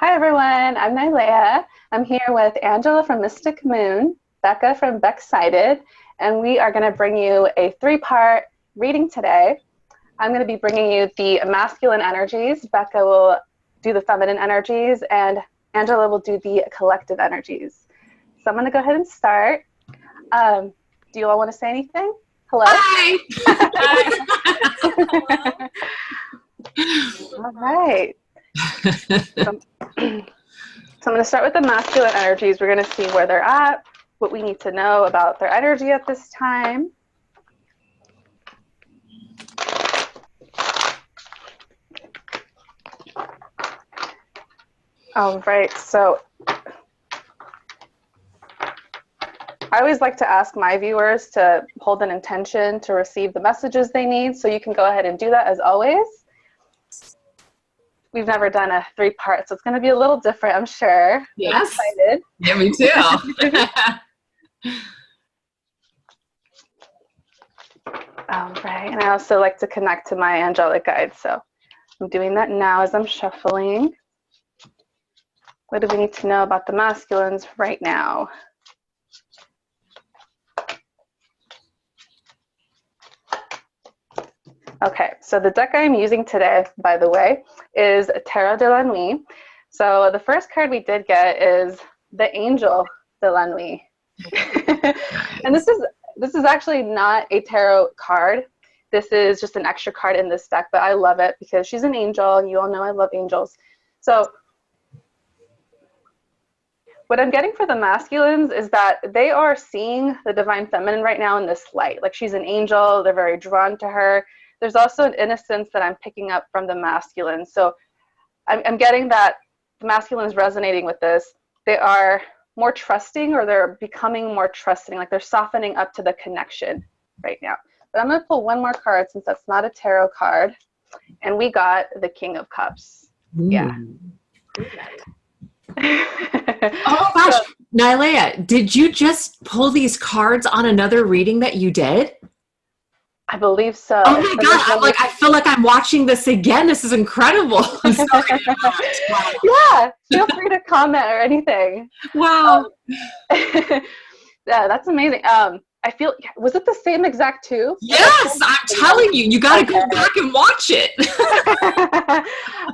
Hi everyone, I'm Nailea. I'm here with Angela from MysticMoon, Becca from Xcited, and we are going to bring you a three-part reading today. I'm going to be bringing you the masculine energies, Becca will do the feminine energies, and Angela will do the collective energies. So I'm going to go ahead and start. Do you all want to say anything? Hello? Hi! Hi. All right. So I'm going to start with the masculine energies. We're going to see where they're at, what we need to know about their energy at this time. All right, so I always like to ask my viewers to hold an intention to receive the messages they need, so you can go ahead and do that as always. We've never done a three-part, so it's going to be a little different, I'm sure. Yes. I'm excited. Yeah, me too. All right, and I also like to connect to my angelic guides, so I'm doing that now as I'm shuffling. What do we need to know about the masculines right now? Okay, so the deck I'm using today, by the way, is Tarot de la Nuit. So the first card we did get is the Angel de la Nuit. And this is actually not a tarot card. This is just an extra card in this deck, but I love it because she's an angel, and you all know I love angels. So what I'm getting for the masculines is that they are seeing the divine feminine right now in this light. Like, she's an angel, they're very drawn to her. There's also an innocence that I'm picking up from the masculine. So I'm getting that the masculine is resonating with this. They are more trusting, or they're becoming more trusting, like they're softening up to the connection right now. But I'm going to pull one more card since that's not a tarot card. And we got the King of Cups. Yeah. Oh gosh, so, Nailea, did you just pull these cards on another reading that you did? I believe so. Oh my god, I feel like I'm watching this again. This is incredible. I'm sorry. Wow. Yeah, feel free to comment or anything. Wow. Yeah, that's amazing. I feel, was it the same exact two? Yes, I'm telling you, you got to go back and watch it.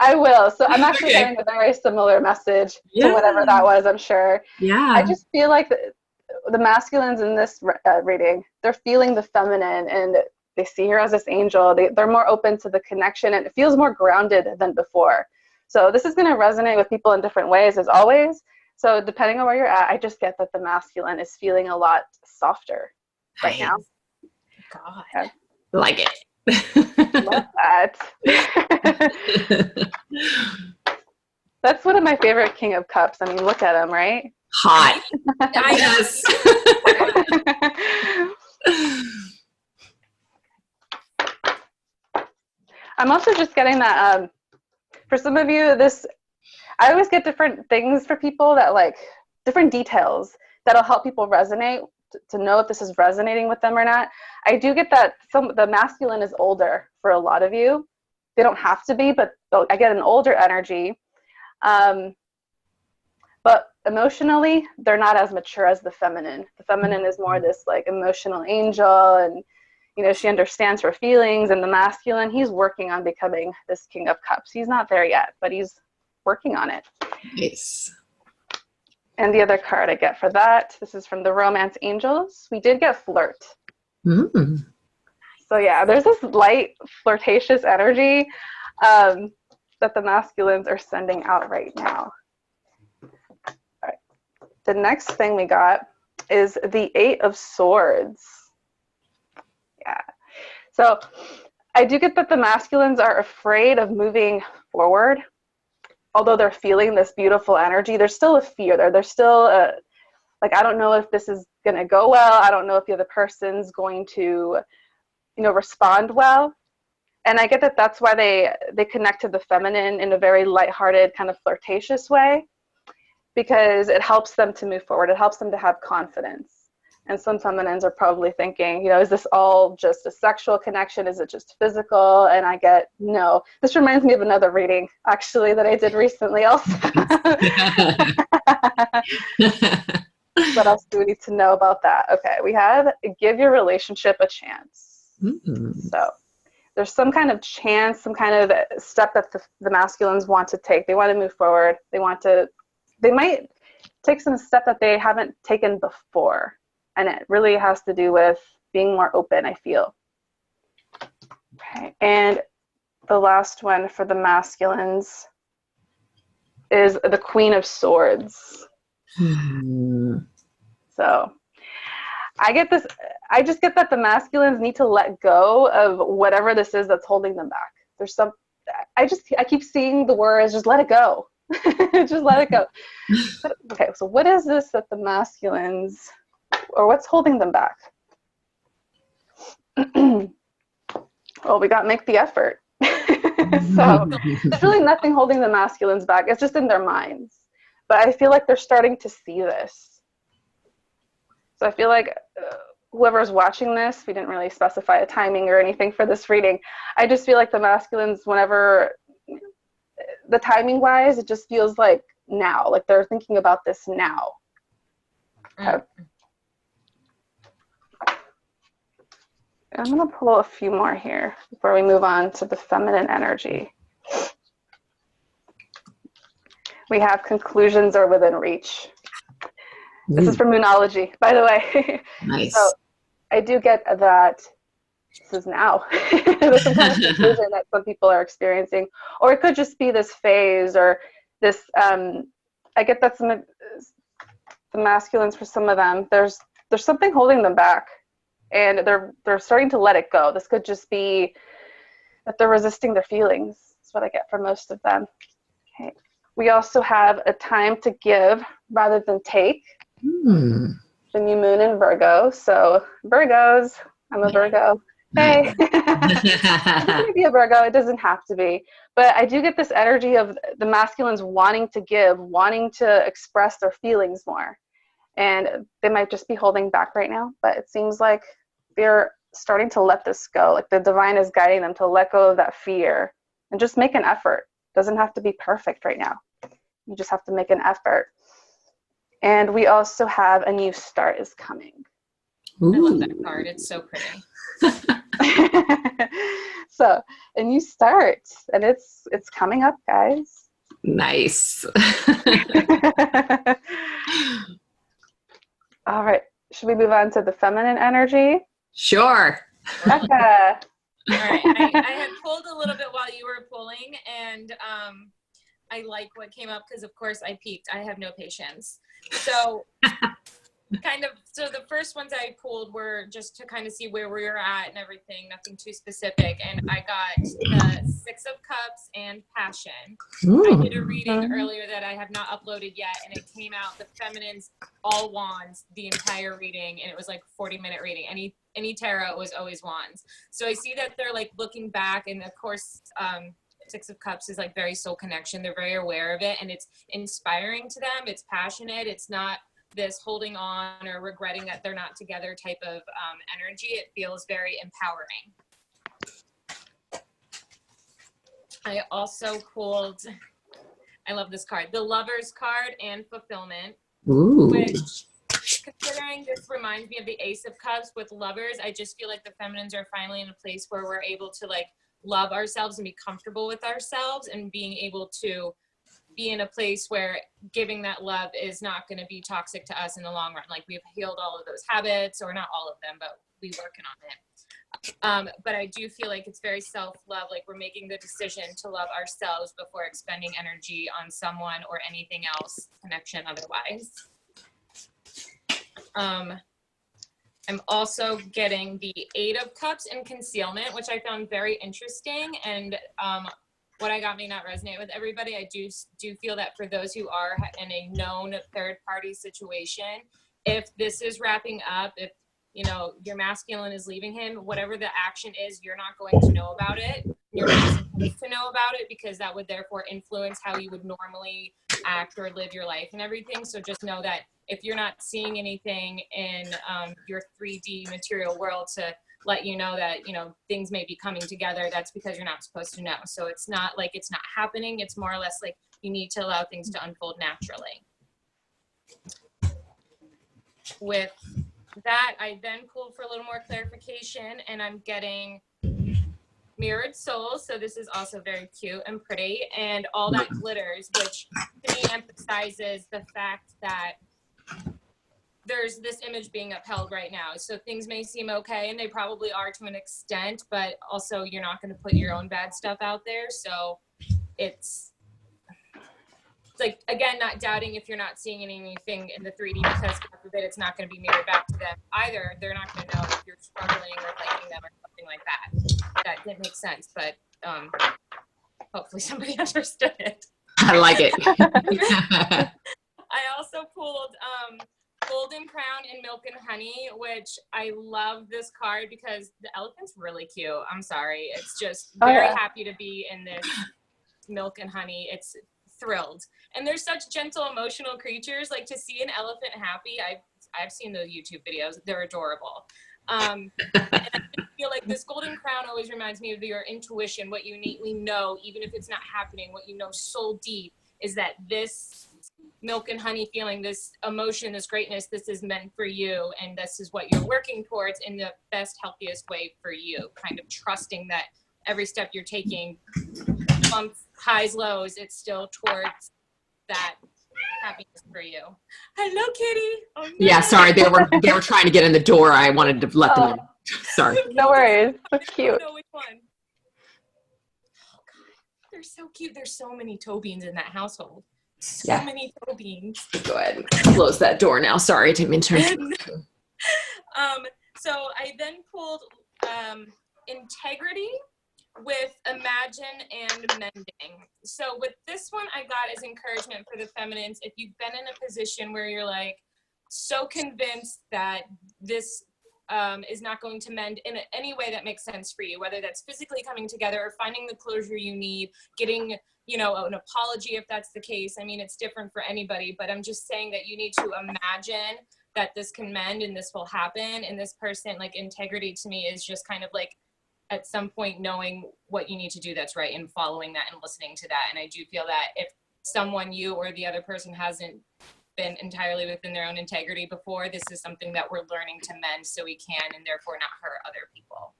I will. So I'm actually getting a very similar message to whatever that was, I'm sure. Yeah. I just feel like the masculines in this reading, they're feeling the feminine, and they see her as this angel. They're more open to the connection, and it feels more grounded than before. So this is going to resonate with people in different ways, as always. So depending on where you're at, I just get that the masculine is feeling a lot softer right now. God. Yeah. Like it. Love that. That's one of my favorite King of Cups. I mean, look at him, right? Hot. Yes. I'm also just getting that for some of you, I always get different things for people, that like different details that'll help people resonate, to know if this is resonating with them or not. I do get that the masculine is older for a lot of you. They don't have to be, but I get an older energy. But emotionally, they're not as mature as the feminine. The feminine is more this like emotional angel, and you know, she understands her feelings. And the masculine, he's working on becoming this King of Cups. He's not there yet, but he's working on it. Yes. And the other card I get for that, this is from the Romance Angels. We did get Flirt. Mm. So yeah, there's this light, flirtatious energy that the masculines are sending out right now. All right. The next thing we got is the Eight of Swords. Yeah. So I do get that the masculines are afraid of moving forward. Although they're feeling this beautiful energy, there's still a fear there. There's still like, I don't know if this is going to go well. I don't know if the other person's going to, you know, respond well. And I get that that's why they connect to the feminine in a very lighthearted, kind of flirtatious way, because it helps them to move forward. It helps them to have confidence. And some feminines are probably thinking, you know, is this all just a sexual connection? Is it just physical? And I get, no. This reminds me of another reading, actually, that I did recently also. What else do we need to know about that? Okay, we have give your relationship a chance. So there's some kind of chance, some kind of step that the masculines want to take. They want to move forward. They might take some step that they haven't taken before. And it really has to do with being more open, I feel. Okay, and the last one for the masculines is the Queen of Swords. So I just get that the masculines need to let go of whatever this is that's holding them back. I keep seeing the words, just let it go. Just let it go. Okay, so what is this that the masculines, or what's holding them back? Well, we got make the effort. So there's really nothing holding the masculines back. It's just in their minds. But I feel like they're starting to see this. So I feel like whoever's watching this, we didn't really specify a timing or anything for this reading. I just feel like the masculines, whenever, the timing wise, it just feels like now, like they're thinking about this now. Okay. I'm going to pull a few more here before we move on to the feminine energy. We have conclusions are within reach. This is from Moonology, by the way. Nice. So I do get that this is now. There's some kind of conclusion that some people are experiencing. Or it could just be this phase or this, I get that some of the masculines, for some of them, there's something holding them back. And they're starting to let it go. This could just be that they're resisting their feelings. That's what I get for most of them. Okay. We also have a time to give rather than take. The new moon in Virgo. So Virgos, I'm a Virgo. Hey. It doesn't be a Virgo. It doesn't have to be. But I do get this energy of the masculines wanting to give, wanting to express their feelings more. And they might just be holding back right now, but it seems like they're starting to let this go. Like the divine is guiding them to let go of that fear and just make an effort. It doesn't have to be perfect right now. You just have to make an effort. And we also have a new start is coming. Ooh. I love that card. It's so pretty. So a new start, and it's coming up, guys. Nice. All right. Should we move on to the feminine energy? Sure. Becca. All right. I had pulled a little bit while you were pulling, and I like what came up because, of course, I peeked. I have no patience. So so the first ones I pulled were just to kind of see where we were at and everything, nothing too specific. And I got the Six of Cups and Passion. I did a reading earlier that I have not uploaded yet, and it came out the feminines, all wands, the entire reading, and it was like 40-minute reading. Any tarot was always wands. So I see that they're like looking back, and of course, Six of Cups is like very soul connection. They're very aware of it, and it's inspiring to them. It's passionate. It's not this holding on or regretting that they're not together type of energy. It feels very empowering. I also pulled, I love this card, the Lover's card and Fulfillment. Ooh. Which, considering this reminds me of the Ace of Cups with Lovers, I just feel like the feminines are finally in a place where we're able to like love ourselves and be comfortable with ourselves and being able to be in a place where giving that love is not going to be toxic to us in the long run. Like we've healed all of those habits, or not all of them, but we're working on it. But I do feel like it's very self-love. Like we're making the decision to love ourselves before expending energy on someone or anything else, connection otherwise. I'm also getting the Eight of Cups and Concealment, which I found very interesting. And what I got may not resonate with everybody. I do feel that for those who are in a known third-party situation, if this is wrapping up, if you know your masculine is leaving him, whatever the action is, you're not going to know about it. You're not supposed to know about it because that would therefore influence how you would normally act or live your life and everything. So just know that if you're not seeing anything in your 3D material world to let you know that, you know, things may be coming together, that's because you're not supposed to know. So it's not like it's not happening. It's more or less like you need to allow things to unfold naturally. With that, I then pulled for a little more clarification, and I'm getting mirrored souls. So this is also very cute and pretty, and all that glitters, which to me emphasizes the fact that there's this image being upheld right now. So things may seem okay, and they probably are to an extent, but also you're not going to put your own bad stuff out there. So it's like, again, not doubting if you're not seeing anything in the 3D, because God forbid it's not going to be mirrored back to them either. They're not going to know if you're struggling or liking them or something like that. That didn't make sense, but hopefully somebody understood it. I like it. I also pulled Golden Crown and Milk and Honey, which I love this card because the elephant's really cute. I'm sorry. It's just very happy to be in this Milk and Honey. It's thrilled. And they're such gentle, emotional creatures. Like, to see an elephant happy, I've seen the YouTube videos. They're adorable. And I feel like this Golden Crown always reminds me of your intuition, what you innately know, even if it's not happening, what you know so deep is that this milk and honey feeling, this emotion, this greatness, this is meant for you, and this is what you're working towards in the best, healthiest way for you. Kind of trusting that every step you're taking, bumps, highs, lows, it's still towards that happiness for you. Hello, Kitty. Oh, no. Yeah, sorry, they were trying to get in the door. I wanted to let them in. Sorry. No worries. That's cute. I don't know which one. Oh God, they're so cute. There's so many toe beans in that household. So many toe beans. Go ahead and close that door now. Sorry, I didn't mean to. So I then pulled Integrity with Imagine and Mending. So with this one, I got as encouragement for the feminines. If you've been in a position where you're like so convinced that this is not going to mend in any way that makes sense for you, whether that's physically coming together or finding the closure you need, getting, you know, an apology if that's the case. I mean, it's different for anybody, but I'm just saying that you need to imagine that this can mend and this will happen. And this person, like, integrity to me is just kind of like at some point knowing what you need to do that's right and following that and listening to that. And I do feel that if someone, you or the other person, hasn't been entirely within their own integrity before, this is something that we're learning to mend so we can and therefore not hurt other people.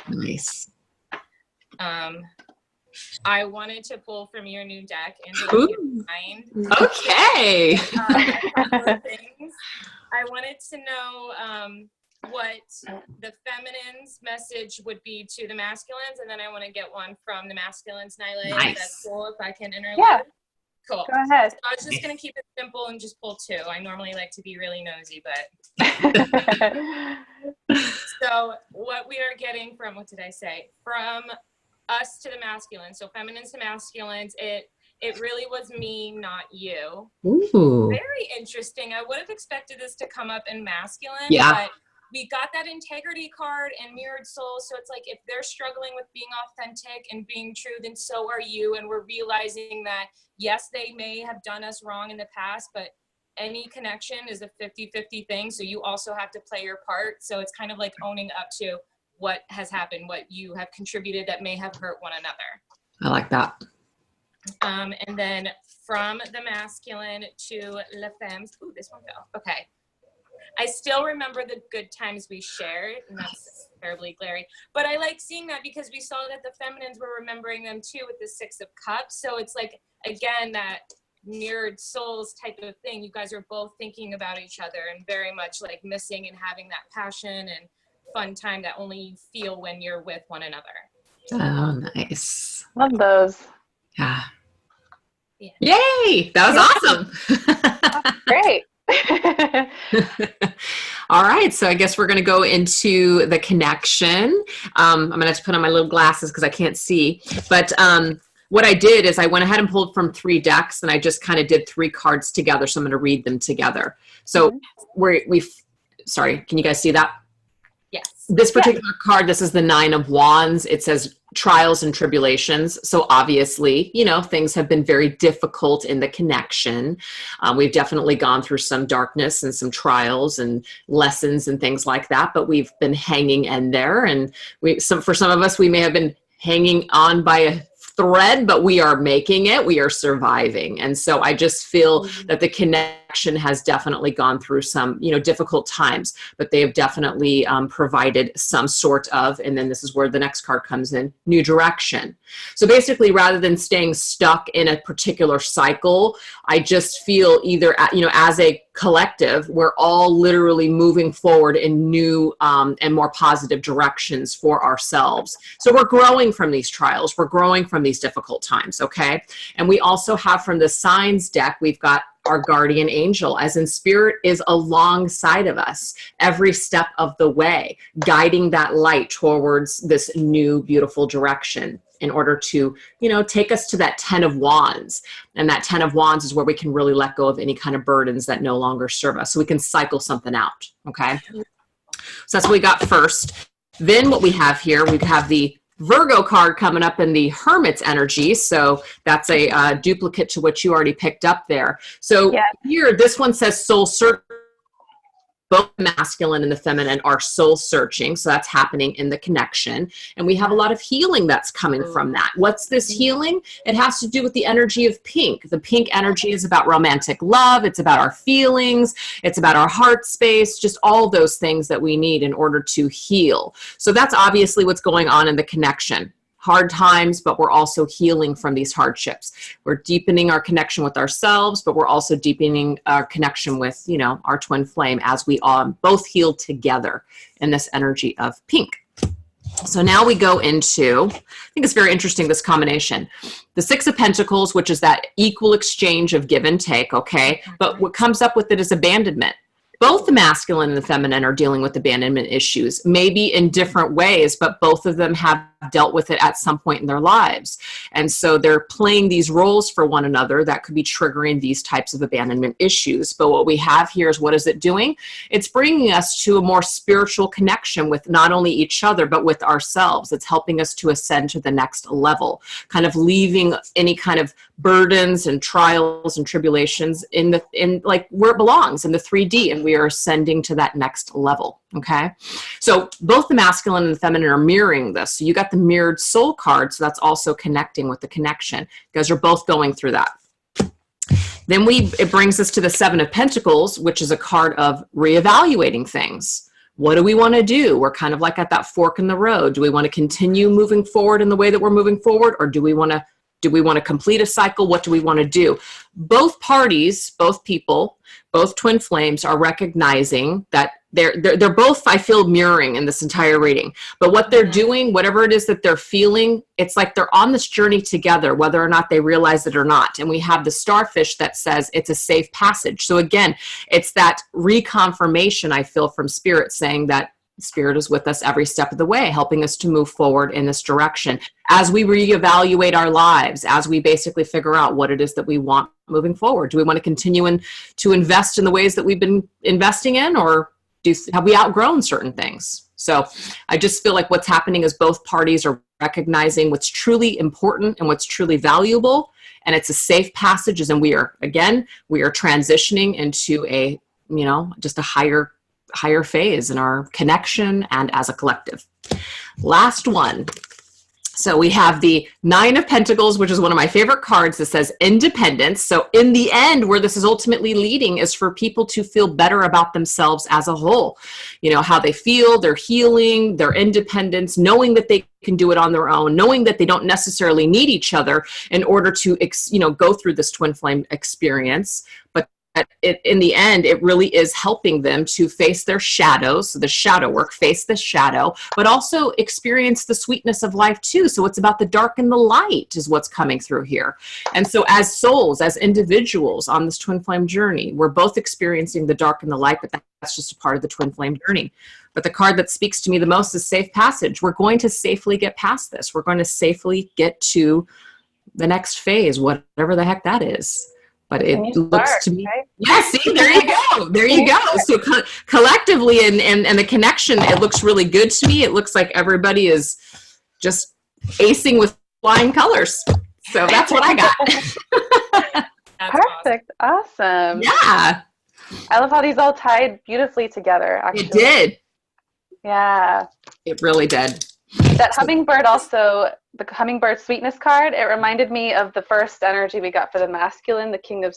Nice. I wanted to pull from your new deck and mind. Okay. A couple of things. I wanted to know what the feminine's message would be to the masculines, and then I want to get one from the masculines, Nailea. Nice. That's cool if I can interlude. Yeah. Cool. Go ahead. So I was just going to keep it simple and just pull two. I normally like to be really nosy, but. So what we are getting from, what did I say? From us to the masculines. So feminines to masculines, it really was me, not you. Ooh. Very interesting. I would have expected this to come up in masculine, but we got that integrity card and mirrored soul. So it's like, if they're struggling with being authentic and being true, then so are you. And we're realizing that, yes, they may have done us wrong in the past, but any connection is a 50-50 thing. So you also have to play your part. So it's kind of like owning up to what has happened, what you have contributed that may have hurt one another. I like that. And then from the masculine to La Femmes. Ooh, this one fell. Okay. I still remember the good times we shared, and that's terribly glary. But I like seeing that because we saw that the feminines were remembering them too with the Six of Cups. So it's like, again, that mirrored souls type of thing. You guys are both thinking about each other and very much like missing and having that passion and fun time that only you feel when you're with one another. Oh, nice. Love those. Yeah. Yay! That was awesome. Great. All right, so I guess we're going to go into the connection. I'm going to have to put on my little glasses because I can't see. But what I did is I went ahead and pulled from 3 decks, and I just kind of did 3 cards together. So I'm going to read them together. So sorry, can you guys see that? Yes. This particular card, this is the 9 of Wands. It says trials and tribulations. So obviously, you know, things have been very difficult in the connection. We've definitely gone through some darkness and some trials and lessons and things like that, but we've been hanging in there. And for some of us, we may have been hanging on by a thread, but we are making it, we are surviving. And so I just feel that the connection has definitely gone through some, you know, difficult times, but they have definitely provided some sort of, and then this is where the next card comes in, new direction. So basically, rather than staying stuck in a particular cycle, I just feel either, you know, as a collective, we're all literally moving forward in new and more positive directions for ourselves. So we're growing from these trials. We're growing from these difficult times, okay? And we also have from the signs deck, we've got our guardian angel, as in spirit is alongside of us every step of the way, guiding that light towards this new, beautiful direction in order to, you know, take us to that 10 of Wands. And that 10 of Wands is where we can really let go of any kind of burdens that no longer serve us. So we can cycle something out, okay? So that's what we got first. Then what we have here, we have the Virgo card coming up in the Hermit's energy. So that's a duplicate to what you already picked up there. So here, this one says soul search. Both the masculine and the feminine are soul searching. So that's happening in the connection. And we have a lot of healing that's coming from that. What's this healing? It has to do with the energy of pink. The pink energy is about romantic love. It's about our feelings. It's about our heart space, just all those things that we need in order to heal. So that's obviously what's going on in the connection. Hard times, but we're also healing from these hardships. We're deepening our connection with ourselves, but we're also deepening our connection with, you know, our twin flame as we all both heal together in this energy of pink. So now we go into, I think it's very interesting, this combination. The 6 of Pentacles, which is that equal exchange of give and take, okay? But what comes up with it is abandonment. Both the masculine and the feminine are dealing with abandonment issues, maybe in different ways, but both of them have dealt with it at some point in their lives. And so they're playing these roles for one another that could be triggering these types of abandonment issues. But what we have here is, what is it doing? It's bringing us to a more spiritual connection with not only each other, but with ourselves. It's helping us to ascend to the next level, kind of leaving any kind of burdens and trials and tribulations in like where it belongs, in the 3D, and we are ascending to that next level. Okay, so both the masculine and the feminine are mirroring this. So you got the mirrored soul card, so that's also connecting with the connection. You guys are both going through that. Then it brings us to the 7 of Pentacles, which is a card of reevaluating things. What do we want to do? We're kind of like at that fork in the road. Do we want to continue moving forward in the way that we're moving forward, or do we want to complete a cycle? What do we want to do? Both parties, both people, both twin flames are recognizing that they're both, I feel, mirroring in this entire reading. But what they're doing, whatever it is that they're feeling, it's like they're on this journey together, whether or not they realize it or not. And we have the starfish that says it's a safe passage. So again, it's that reconfirmation, I feel, from Spirit, saying that Spirit is with us every step of the way, helping us to move forward in this direction as we reevaluate our lives, as we basically figure out what it is that we want moving forward. Do we want to continue to invest in the ways that we've been investing in, or have we outgrown certain things? So I just feel like what's happening is both parties are recognizing what's truly important and what's truly valuable, and it's a safe passage. And we are transitioning into a, you know, just a higher phase in our connection and as a collective. Last one. So we have the 9 of Pentacles, which is one of my favorite cards, that says independence. So in the end, where this is ultimately leading is for people to feel better about themselves as a whole. You know, how they feel, their healing, their independence, knowing that they can do it on their own, knowing that they don't necessarily need each other in order to, you know, go through this twin flame experience. But in the end, it really is helping them to face their shadows. So the shadow work, face the shadow, but also experience the sweetness of life too. So it's about the dark and the light is what's coming through here. And so as souls, as individuals on this twin flame journey, we're both experiencing the dark and the light, but that's just a part of the twin flame journey. But the card that speaks to me the most is safe passage. We're going to safely get past this. We're going to safely get to the next phase, whatever the heck that is. but it And you looks start, to me, right? yeah, see, there you go. There you go. So collectively and the connection, it looks really good to me. It looks like everybody is just acing with flying colors. So that's what I got. That's Perfect. Awesome. Yeah, I love how these all tied beautifully together, actually. it did. Yeah. It really did. That hummingbird also, the hummingbird sweetness card, it reminded me of the first energy we got for the masculine, the King of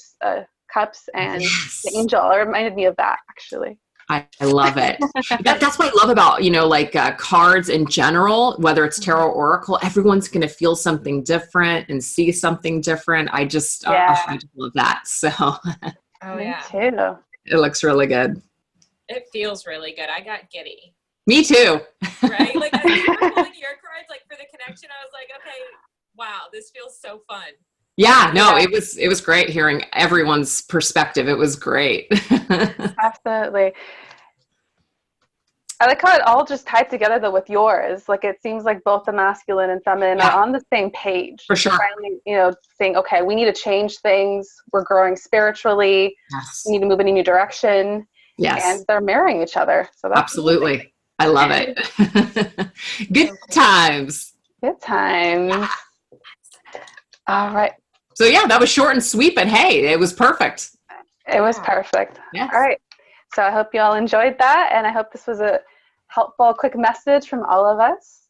Cups and the Angel. It reminded me of that, actually. I love it. That's what I love about, like cards in general, whether it's tarot or oracle, everyone's going to feel something different and see something different. I just love that. So Oh, Me yeah. too. it looks really good. It feels really good. I got giddy. Me too. Right? Like, as you were pulling your cards, like, for the connection, I was like, okay, wow, this feels so fun. Yeah, no, it was great hearing everyone's perspective. It was great. Absolutely. I like how it all just tied together though with yours. Like it seems like both the masculine and feminine are on the same page. For sure. Finally, saying, okay, we need to change things. We're growing spiritually. Yes. We need to move in a new direction. Yes. And they're marrying each other. So that's absolutely amazing. I love it. Good times. Good times. All right. So yeah, that was short and sweet, but hey, it was perfect. It was perfect. Yes. All right. So I hope you all enjoyed that, and I hope this was a helpful, quick message from all of us.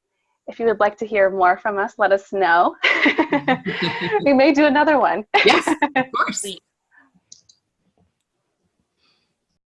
If you would like to hear more from us, let us know. We may do another one. Yes, of course.